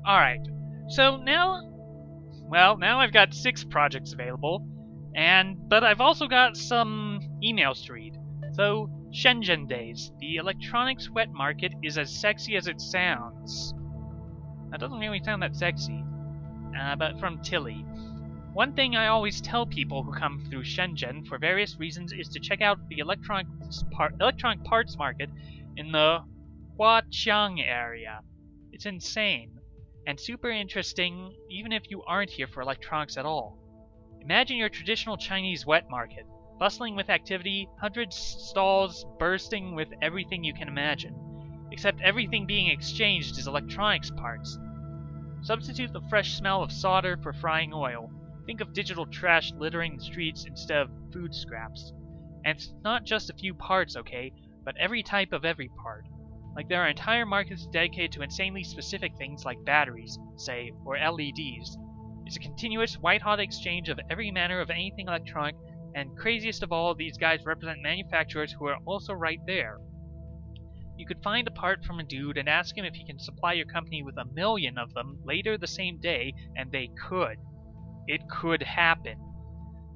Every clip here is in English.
Alright, so now I've got 6 projects available, but I've also got some emails to read. So, Shenzhen Days. The electronics wet market is as sexy as it sounds. That doesn't really sound that sexy. But from Tilly. One thing I always tell people who come through Shenzhen for various reasons is to check out the electronic parts market in the Huaqiang area. It's insane, and super interesting even if you aren't here for electronics at all. Imagine your traditional Chinese wet market, bustling with activity, hundreds stalls bursting with everything you can imagine, except everything being exchanged is electronics parts. Substitute the fresh smell of solder for frying oil. Think of digital trash littering the streets instead of food scraps. And it's not just a few parts, okay, but every type of every part. Like there are entire markets dedicated to insanely specific things like batteries, say, or LEDs. It's a continuous, white-hot exchange of every manner of anything electronic, and craziest of all, these guys represent manufacturers who are also right there. You could find a part from a dude and ask him if he can supply your company with 1 million of them later the same day, and they could. It could happen.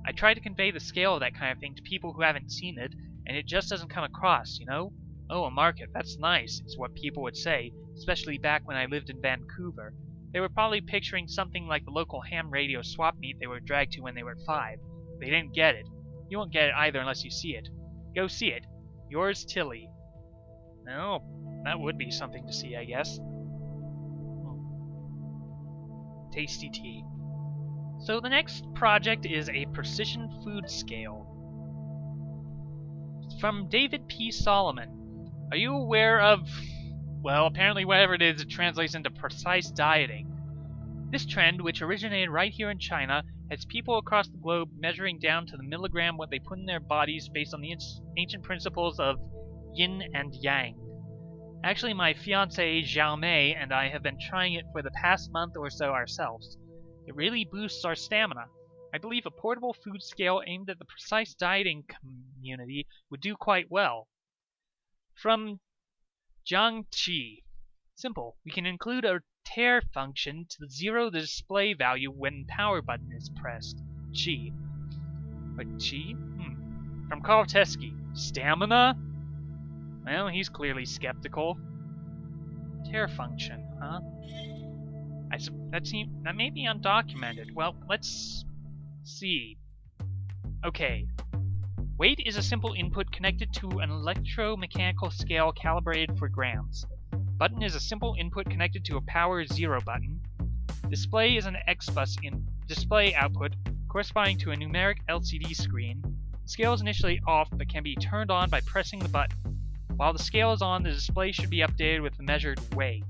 I try to convey the scale of that kind of thing to people who haven't seen it, and it just doesn't come across, you know? Oh, a market, that's nice, is what people would say, especially back when I lived in Vancouver. They were probably picturing something like the local ham radio swap meet they were dragged to when they were 5. They didn't get it. You won't get it either unless you see it. Go see it. Yours, Tilly. Oh, that would be something to see, I guess. Tasty tea. So the next project is a precision food scale. It's from David P. Solomon. Are you aware of... well, apparently whatever it is, it translates into precise dieting. This trend, which originated right here in China, has people across the globe measuring down to the milligram what they put in their bodies based on the ancient principles of yin and yang. Actually, my fiancée Xiao Mei and I have been trying it for the past month or so ourselves. It really boosts our stamina. I believe a portable food scale aimed at the precise dieting community would do quite well. From Jiang Qi. Simple. We can include a tear function to zero the display value when power button is pressed. Qi. But Qi? From Carl Teskey. Stamina? Well, he's clearly skeptical. Tear function, huh? That may be undocumented. Well, let's see. Okay. Weight is a simple input connected to an electromechanical scale calibrated for grams. Button is a simple input connected to a power 0 button. Display is an XBus display output corresponding to a numeric LCD screen. The scale is initially off but can be turned on by pressing the button. While the scale is on, the display should be updated with the measured weight.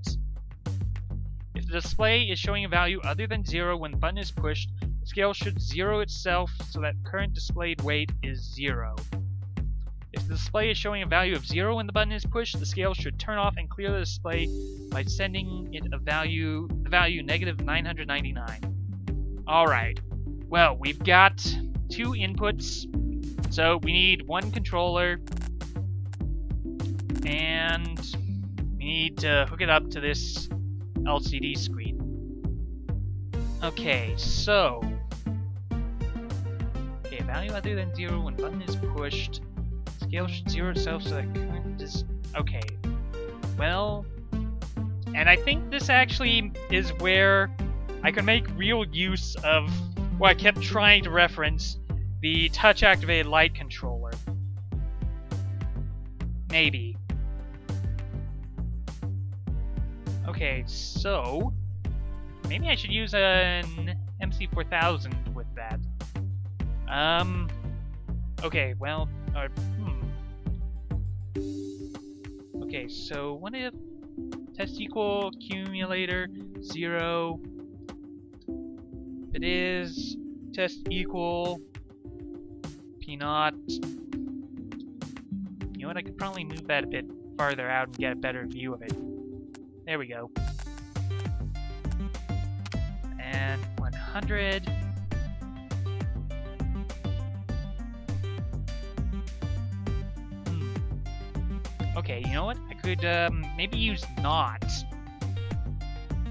If the display is showing a value other than 0 when the button is pushed, the scale should zero itself so that current displayed weight is 0. If the display is showing a value of 0 when the button is pushed, the scale should turn off and clear the display by sending it the value negative 999. Alright, well, we've got 2 inputs, so we need 1 controller, and we need to hook it up to this LCD screen. Okay, so... okay, value other than 0 when button is pushed. Scale should zero itself so that current is... okay. Well... and I think this actually is where I can make real use of what I kept trying to reference, the touch-activated light controller. Maybe. Okay, so... maybe I should use an MC4000 with that. Okay, well... okay, so what if... test equal accumulator 0... if it is... test equal... P0... you know what, I could probably move that a bit farther out and get a better view of it. There we go. And 100. Okay, you know what? I could maybe use not.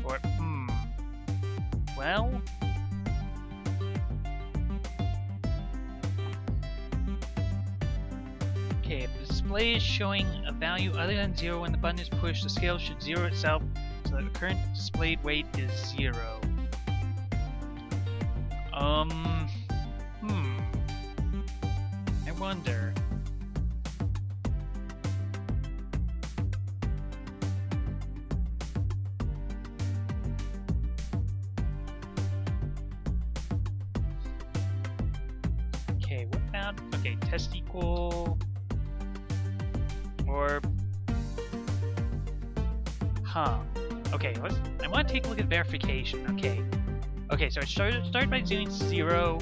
Or well... Okay, if the display is showing a value other than 0 when the button is pushed, the scale should 0 itself so that the current displayed weight is 0. I wonder. Okay, what about... Okay, test equal... Or... Huh. Okay, I want to take a look at verification. Okay, so it started by doing 0,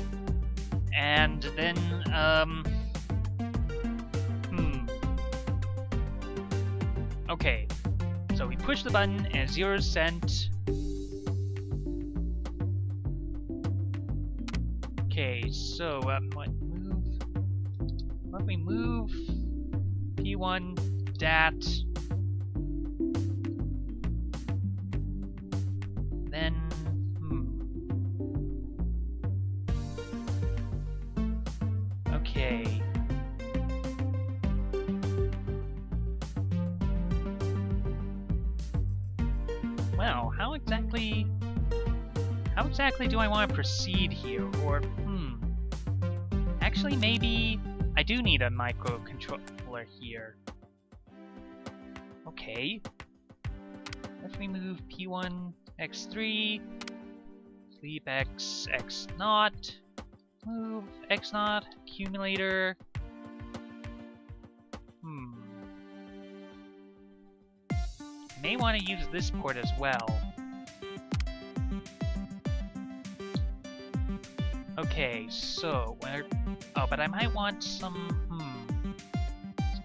and then, Okay, so we push the button, and 0 is sent. Okay, so, what we move P1 dat, then, okay. Well, how exactly do I want to proceed here? Or, actually, maybe I do need a microcontroller here. Okay. If we move P1 X3, sleep X naught, move X naught, accumulator. May want to use this port as well. Okay, so where? Oh, but I might want some.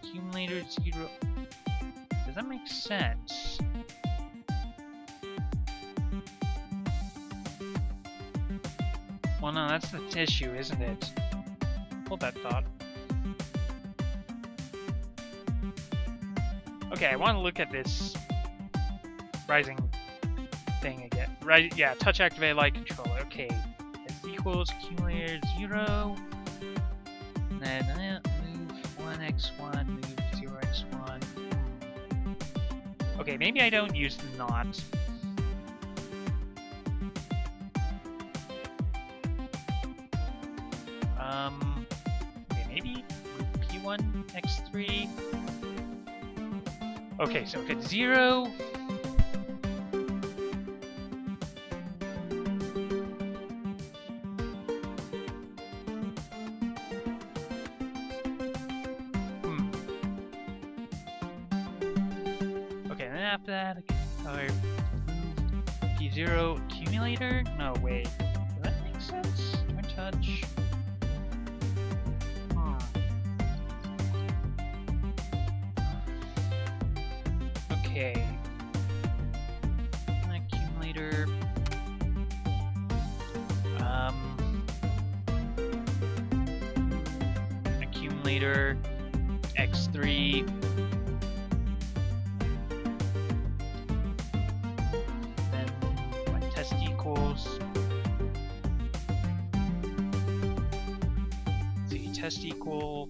Accumulator 0. Does that make sense? Well, no, that's the issue, isn't it? Hold that thought. Okay, I want to look at this rising thing again. Right? Yeah, touch activated light controller. Okay, S equals accumulator 0. And then move 1x1, move 0x1. Okay, maybe I don't use the not. Okay, maybe P1 x3. Okay, so if it's 0. Okay, then after that, I can P0 accumulator? No, wait. Does that make sense? Twin touch. Okay. Accumulator. Accumulator X3. Then what test equals. See, test equal.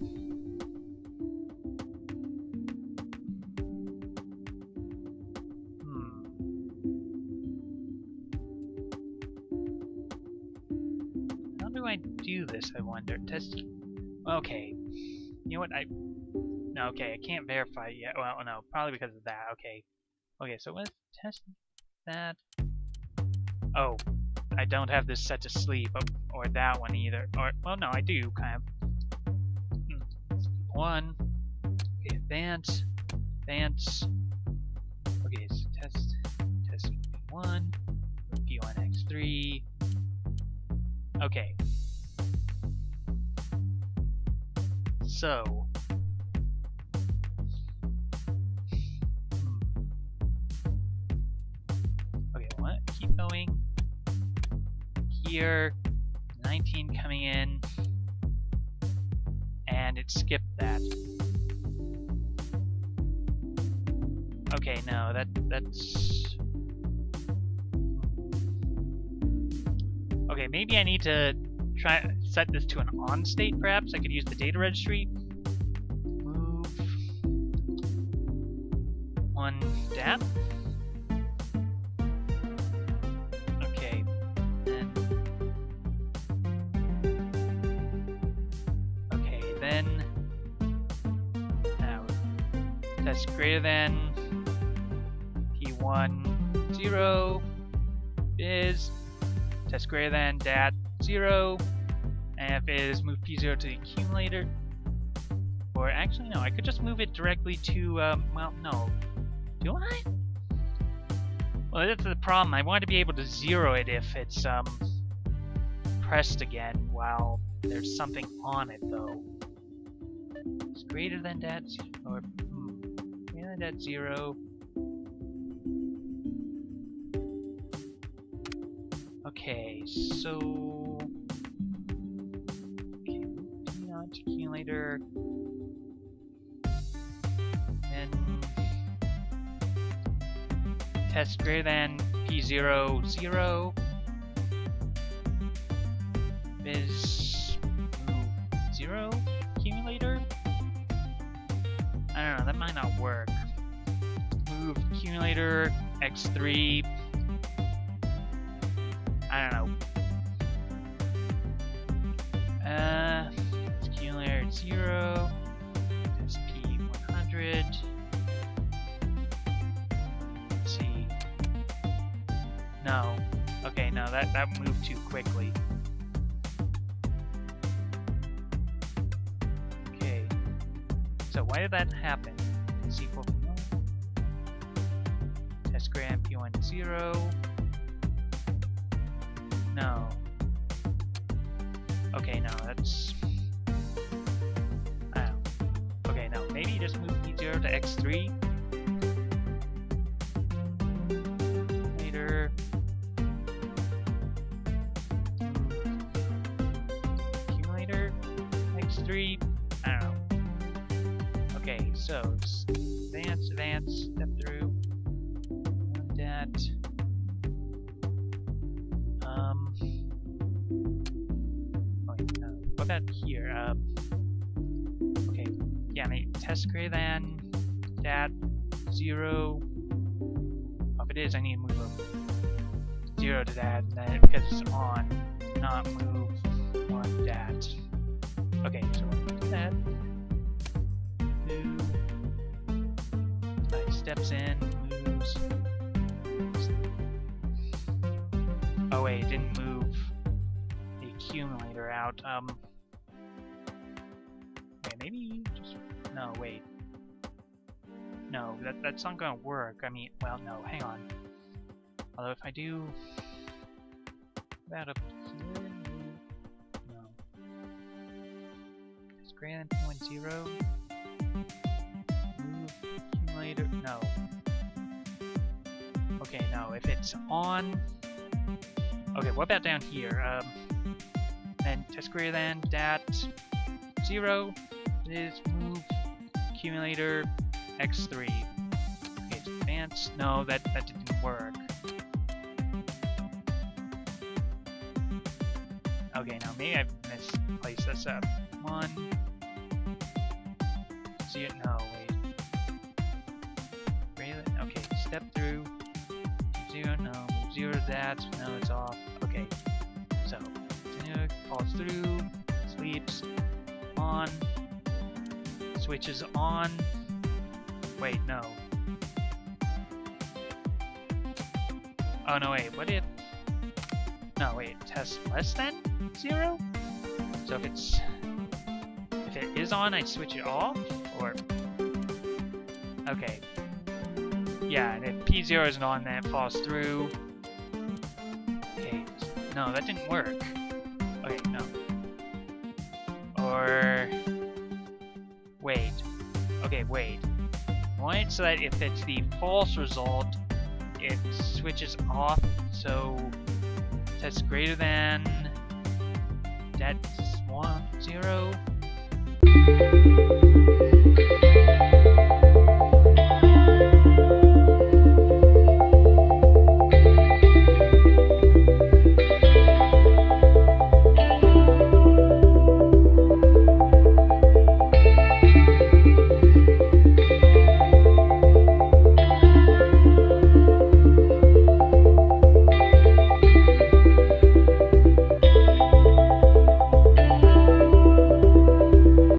Do this, I wonder. Test. Okay. You know what? No, okay, I can't verify yet. Well, no, probably because of that. Okay. Okay, so let's test that. Oh, I don't have this set to sleep, or that one either. Or, well, no, I do, kind of. One. Okay, advance. Okay, so test P1. P1 X3. Okay. So, okay, what? Keep going. Here, 19 coming in, and it skipped that. Okay, no, that's. Okay, maybe I need to try set this to an on state, perhaps? I could use the data registry. Move one dat. Okay, then. Okay, then. Now, test greater than P1 0 is test greater than dat 0, and if it is move P0 to the accumulator, or actually no, I could just move it directly to, well, no. Do I? Well, that's the problem. I want to be able to zero it if it's, pressed again while there's something on it, though. It's greater than dat, or, greater than dat 0. Okay, so... Okay, P on to accumulator. Then... Test greater than P0, 0. Is... move 0 accumulator? I don't know, that might not work. Move accumulator, x3... I don't know. Accumulator 0. SP 100. Let's see. No. Okay, no, that moved too quickly. Okay. So why did that happen? Is equal to 1. Test gram P1 0. No. Okay, no, that's... I don't know. Okay, no, maybe just move P0 to x3. Later. Accumulator. x3. I don't know. Okay, so advance, step through. Dat. What about here? Okay, yeah, test greater than dat 0. Oh, if it is, I need to move a 0 to that, and then because it's on, not move one dat. Okay, so we'll do that. Steps in, moves. Oh wait, it didn't move the accumulator out. Okay, maybe just no. Wait, no, that's not gonna work. I mean, well, no, hang on. Although if I do that up here, no, it's greater than 0. Move accumulator. No. Okay, no. If it's on. Okay, what about down here? And test greater than dat 0 is move accumulator x3. Okay, it's advanced. No, that didn't work. Okay, now maybe I've misplaced this up. 1. 0. No, wait. Okay, step through. 0. No. 0 to that. No, it's off. Okay. So, falls through, sleeps, on, switches on. Wait, no. Oh, no, wait, what if... No, wait, test less than 0? So if it is on, I switch it off? Or... Okay. Yeah, and if P0 isn't on, then it falls through. Okay, no, that didn't work. Okay, no. Or... Wait. Okay, wait. I want it so that if it's the false result, it switches off, so test greater than dat 1, 0.